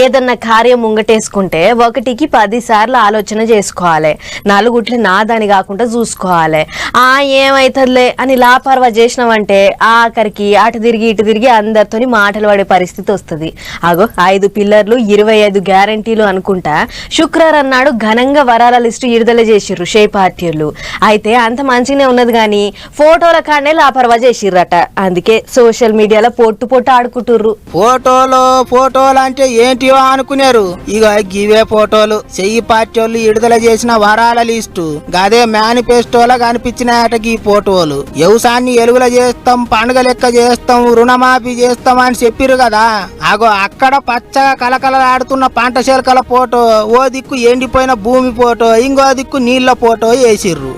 ఏదన్నా కార్యం ముంగటేసుకుంటే ఒకటికి 10 సార్లు ఆలోచన చేసుకోవాలి. నలుగుట్లు నాదని కాకుండా చూసుకోవాలి. ఏమైతుందిలే అని లాపర్వా చేసినావంటే ఆఖరికి అటు తిరిగి ఇటు తిరిగి అందరితోని మాటలు పడే పరిస్థితి వస్తుంది. 5 పిల్లర్లు 25 గ్యారంటీలు అనుకుంటా శుక్రవారం నాడు ఘనంగా వరాల లిస్టు విడుదల చేసిర్రు షే పార్టీలు. అయితే అంత మంచిగానే ఉన్నది కానీ ఫోటోల కాడనే లాపర్వా చేసిర్రట. అందుకే సోషల్ మీడియాలో పొట్టు ఆడుకుంటుర్రు. ఫోటోలు అంటే ఏంటివో అనుకున్నారు. ఇక గివే ఫోటోలు చెయ్యి పార్టీ వాళ్ళు విడుదల చేసిన వరాల లిస్టు గదే మేనిఫెస్టోలా కనిపించినాయట. ఈ ఫోటోలు వ్యవసాయాన్ని ఎలుగుల చేస్తాం, పండుగ లెక్క చేస్తాం, రుణమాఫీ చేస్తాం అని చెప్పిరు కదా. అక్కడ పచ్చగా కలకలలాడుతున్న పంట చెలకల ఫోటో, ఓ దిక్కు ఎండిపోయిన భూమి ఫోటో, ఇంకో దిక్కు నీళ్ల ఫోటో వేసిర్రు.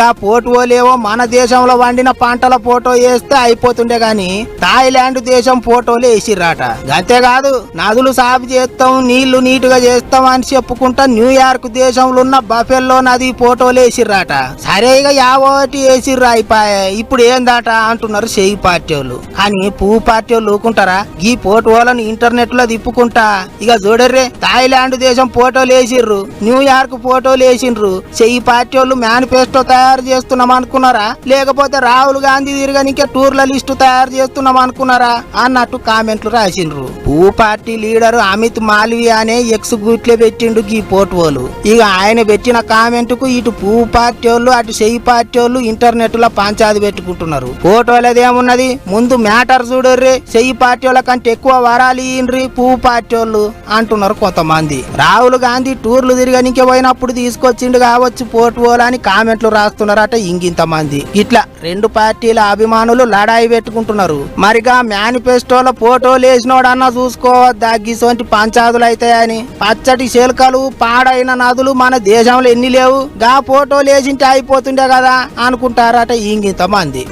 గా ఫోటోలేవో మన దేశంలో వండిన పంటల ఫోటో వేస్తే అయిపోతుండే గాని థాయిలాండ్ దేశం ఫోటోలు వేసిర్రాట. అంతేకాదు నదులు సాగు చేస్తాం, నీళ్లు నీటుగా చేస్తాం అని చెప్పుకుంటా న్యూయార్క్ దేశంలో ఉన్న బఫెల్లో నది ఫోటోలు వేసిర్రాట. సరేగా యావోటి వేసిర్రు అయిపోయా. ఇప్పుడు ఏందాట అంటున్నారు చెయ్యి పార్టీ వాళ్ళు. కానీ పువ్వు పార్టీ వాళ్ళు ఊకుంటారా? ఈ ఫోటోలను ఇంటర్నెట్ లో తిప్పుకుంటా ఇక చూడర్రే థాయిలాండ్ దేశం ఫోటోలు వేసిర్రు, న్యూయార్క్ ఫోటోలు వేసిండ్రు. చెయ్యి పార్టీ వాళ్ళు మేనిఫెస్టో తయారు చేస్తున్నాం అనుకున్నారా, లేకపోతే రాహుల్ గాంధీ తిరగనికే టూర్ల లిస్టు తయారు చేస్తున్నాం అనుకున్నారా అన్నట్టు కామెంట్లు రాసిండ్రు. పువ్వు పార్టీ లీడర్ అమిత్ మాల్వియా అనే ఎక్స్ గూట్లే పెట్టిండు ఈ ఫోటోలు. ఇక ఆయన పెట్టిన కామెంట్ కు ఇటు పువ్వు పార్టీ వాళ్ళు అటు చెయ్యి పార్టీ వాళ్ళు ఇంటర్నెట్ లో పంచాది పెట్టుకుంటున్నారు. ఫోటోలదేమున్నది, ముందు మ్యాటర్ చూడర్రి, చెయ్యి పార్టీ వాళ్ళ కంటే ఎక్కువ వరాలు ఇయ్యండ్రి పువ్వు పార్టీ వాళ్ళు అంటున్నారు కొంతమంది. రాహుల్ గాంధీ టూర్లు తిరగనికే పోయినప్పుడు తీసుకొచ్చిండు కావచ్చు ఫోటోలు అని కామెంట్లు రాస్తున్నారట ఇంకింతమంది. ఇట్లా 2 పార్టీల అభిమానులు లడాయి పెట్టుకుంటున్నారు. మరిగా మేనిఫెస్టోలో ఫోటోలు వేసినోడన్నా చూసుకోవద్దా గిసోంటి పంచాదులు అవుతాయని. పచ్చటి శేల్కలు పాడైన నదులు మన దేశంలో ఎన్ని లేవు, గా ఫోటోలు వేసింటే అయిపోతుండే కదా అనుకుంటారట ఇంకింతమంది.